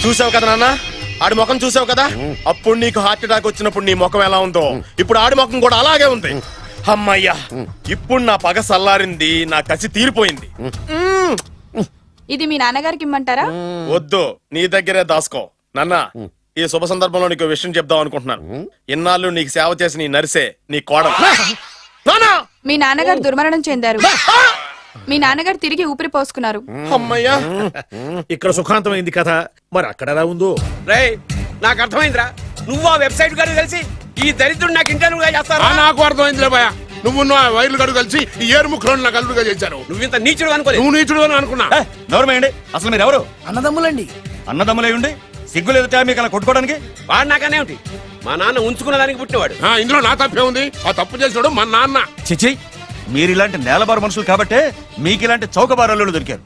చూసావు కదా నాన్న, ఆడి ముఖం చూసావు కదా. అప్పుడు నీకు హార్ట్ అటాక్ వచ్చినప్పుడు నీ ముఖం ఎలా ఉందో ఇప్పుడు ఆడి ముఖం కూడా అలాగే ఉంది. అమ్మయ్యా, ఇప్పుడు నా పగ సల్లారింది, నా కసి తీరిపోయింది. ఇది మీ నాన్నగారికి ఇమ్మంటారా? వద్దు, నీ దగ్గరే దాసుకో. నాన్న, ఈ శుభ సందర్భంలో నీకు విషయం చెప్దాం అనుకుంటున్నాను. ఇన్నాళ్ళు నీకు సేవ చేసి నీ నరిసే నీ కోడలు. మీ నాన్నగారు దుర్మరణం చెందారు. మీ నాన్నగారు తిరిగి ఊపిరి పోసుకున్నారు. అమ్మయ్యా, ఇక్కడ సుఖాంతమైంది కథ. మరి అక్కడ ఎలా ఉందో రేయ్, నాకు అర్థమైందిరా. నువ్వు ఆ వెబ్సైట్ గారు కలిసి ఈ దరిద్రుడు నాకు ఇంటర్వ్యూగా చేస్తారా? నాకు అర్థమైందిలే భయ. నువ్వు వైర్లు గడు కలిసి ఈ ఏరు ముక్కలు నాకు అల్లుడుగా చేశారు. నువ్వింత నీచుడు అనుకోలేదు. నువ్వు నీచుడు అని అనుకున్నా. గౌరవేయండి. అసలు మీరు ఎవరు? అన్నదమ్ములండి. అన్నదమ్ములై ఉండి సిగ్గులేదు మీకు అలా కొట్టుకోవడానికి? వాడు నాకనే ఉంటి. మా నాన్న ఉంచుకున్న దానికి పుట్టినవాడు. ఇందులో నా తప్పే ఉంది. ఆ తప్పు చేసినాడు మా నాన్న. చిచ్చి, మీరు ఇలాంటి నేలబారు మనుషులు కాబట్టే మీకు ఇలాంటి చౌకబారల్లు దొరికారు.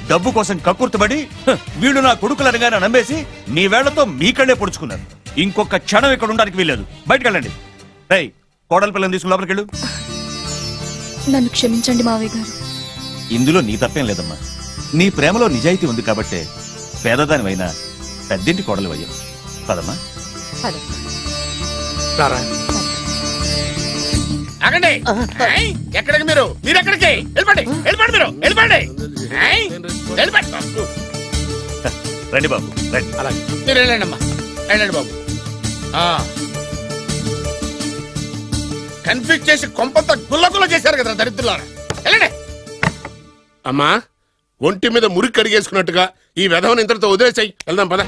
డబ్బు కోసం కక్కుర్తుబడి వీళ్ళు నా కొడుకులు అనగానే నమ్మేసి మీ వేళ్లతో మీకళ్ళే పొడుచుకున్నారు. ఇంకొక క్షణం ఇక్కడ ఉండడానికి వీల్లేదు. బయటకు వెళ్ళండి. రేయ్, కోడల పిల్లని తీసుకుని లోపలికి వెళ్ళు. నన్ను క్షమించండి మావయ్య గారు. ఇందులో నీ తప్పేం లేదమ్మా. నీ ప్రేమలో నిజాయితీ ఉంది కాబట్టే పేదదానివైనా పెద్దింటి కోడలు అయ్యావు. పదమ్మా. అగండి. ఎక్కడికి మీరు ఎక్కడికి వెళ్ళిపండి. వెళ్ళిపండి మీరు వెళ్ళిపండి. రండి బాబు, రండి. అలాగే మీరు వెళ్ళండి అమ్మా, వెళ్ళండి బాబు. కన్ఫ్యూజ్ చేసి కొంపంతా గుల్లగుల్ల చేశారు కదా దరిద్రులారా. వెళ్ళండి అమ్మా. ఒంటి మీద మురికి కడిగేసుకున్నట్టుగా ఈ వెధవని ఇంతటితో వదిలేసాయి. వెళ్దాం పద.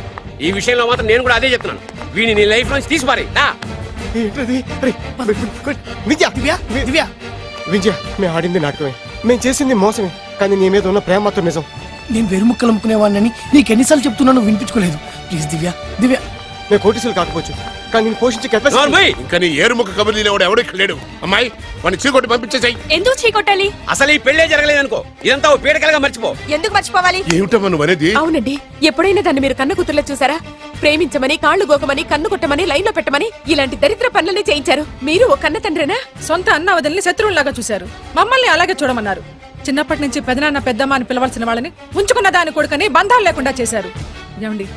ఈ విషయంలో మాత్రం నేను కూడా అదే చెప్తున్నాను. వీడిని నీ లైఫ్ నుంచి తీసిపారి. విజయ, మేము ఆడింది నాటకమే, మేము చేసింది మోసమే, కానీ నీ మీద ఉన్న ప్రేమ మాత్రం నిజం. నేను వెరుముక్కలు అమ్ముకునేవాడిని నీకు ఎన్నిసార్లు చెప్తున్నాను వినిపించుకోలేదు. ప్లీజ్ దివ్య, దివ్య. నేను కోటీసులు కాకపోవచ్చు, కానీ నేను పోషించే ఇంకా నీ ఏరుముక్క కబుర్లు ఎవడు ఇక్కడ లేడు. అమ్మాయి, వాడిని చీకొట్టి పంపించేసాయి. ఎందుకు చీకొట్టాలి? అసలు ఈ పెళ్లే జరగలేదు అనుకో. ఇదంతా ఓ పీడకలుగా మర్చిపో. ఎందుకు మర్చిపోవాలి? ఏమిటమ్మా నువ్వు అనేది? అవునండి, ఎప్పుడైనా దాన్ని మీరు కన్న కూతుర్లో చూసారా? ప్రేమించమని, కాళ్లు గోకమని, కన్ను కొట్టమని, లైన్ లో పెట్టమని ఇలాంటి దరిద్ర పనులనే చేయించారు. మీరు ఓ కన్న తండ్రేనా? సొంత అన్న వదిలిని శత్రువులాగా చూశారు. మమ్మల్ని అలాగే చూడమన్నారు. చిన్నప్పటి నుంచి పెదనాన్న పెద్దమ్మ అని పిలవాల్సిన వాళ్ళని ఉంచుకున్న దాని కొడుకని బంధాలు లేకుండా చేశారు. ఏమండి,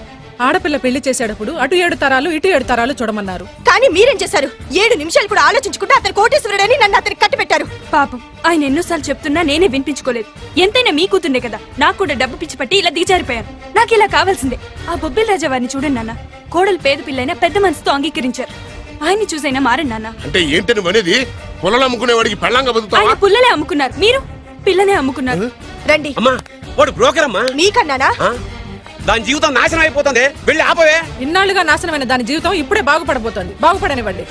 ఆడపిల్ల పెళ్లి చేసేటప్పుడు అటు 7 తరాలు ఇటు 7 తరాలు చూడమన్నారు. కానీ మీరేం చేశారు? 7 నిమిషాలు కూడా ఆలోచించకుండా అతను కోటేశ్వరుడని నన్ను అతనికి కట్టి పెట్టారు. పాపం, ఆయన ఎన్నోసార్లు చెప్తున్నా నేనే వినిపించుకోలేదు. ఎంతైనా మీ కూతుండే కదా. నాకు కూడా డబ్బు పిచ్చి పట్టి ఇలా దిగజారిపోయాను. నాకు ఇలా కావాల్సిందే. ఆ బొబ్బిల్ రాజా వారిని చూడండి నాన్న. కోడలు పేద పిల్లైనా పెద్ద మనసుతో అంగీకరించారు. ఆయన్ని చూసైనా మారండి నాన్న. అంటే ఏంటి నువ్వు అనేది? పుల్లలు అమ్ముకునేవాడికి పెళ్ళంగా బతుకుతావా? ఆయన పుల్లలే అమ్ముకున్నారు, మీరు పిల్లనే అమ్ముకున్నారు. రండి. అమ్మా, వాడు బ్రోకర్ అమ్మా. మీకన్నానా? దాని జీవితం నాశనం అయిపోతుంది. వెళ్ళి ఆపవే. ఇన్నాళ్ళుగా నాశనమైన దాని జీవితం ఇప్పుడే బాగుపడబోతోంది. బాగుపడనివ్వండి.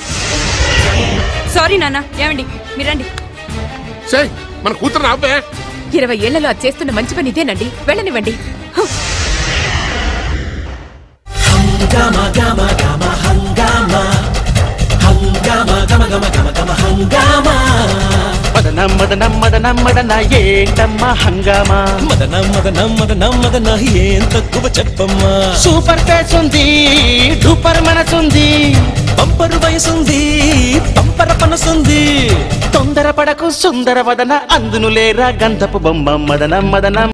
సారీ నాన్న. ఏమండి, మీరండి. మన కూతురు ఆపే. 20 ఏళ్లలో అది చేస్తున్న మంచి పని ఇదేనండి. వెళ్ళనివ్వండి. మదనం మదనం మదనం మదన ఏంటమ్మా హంగామా? మదనం మదనం మదనం మదన ఏం తక్కువ చెప్పమ్మా? సూపర్ ఫేస్ ఉంది, డూపర్ మనసుంది, బంపరు వయసుంది, పంపర పనసుంది. తొందర పడకు సుందర వదన, అందును లేరా గంధపు బొమ్మ. మదనం మదనం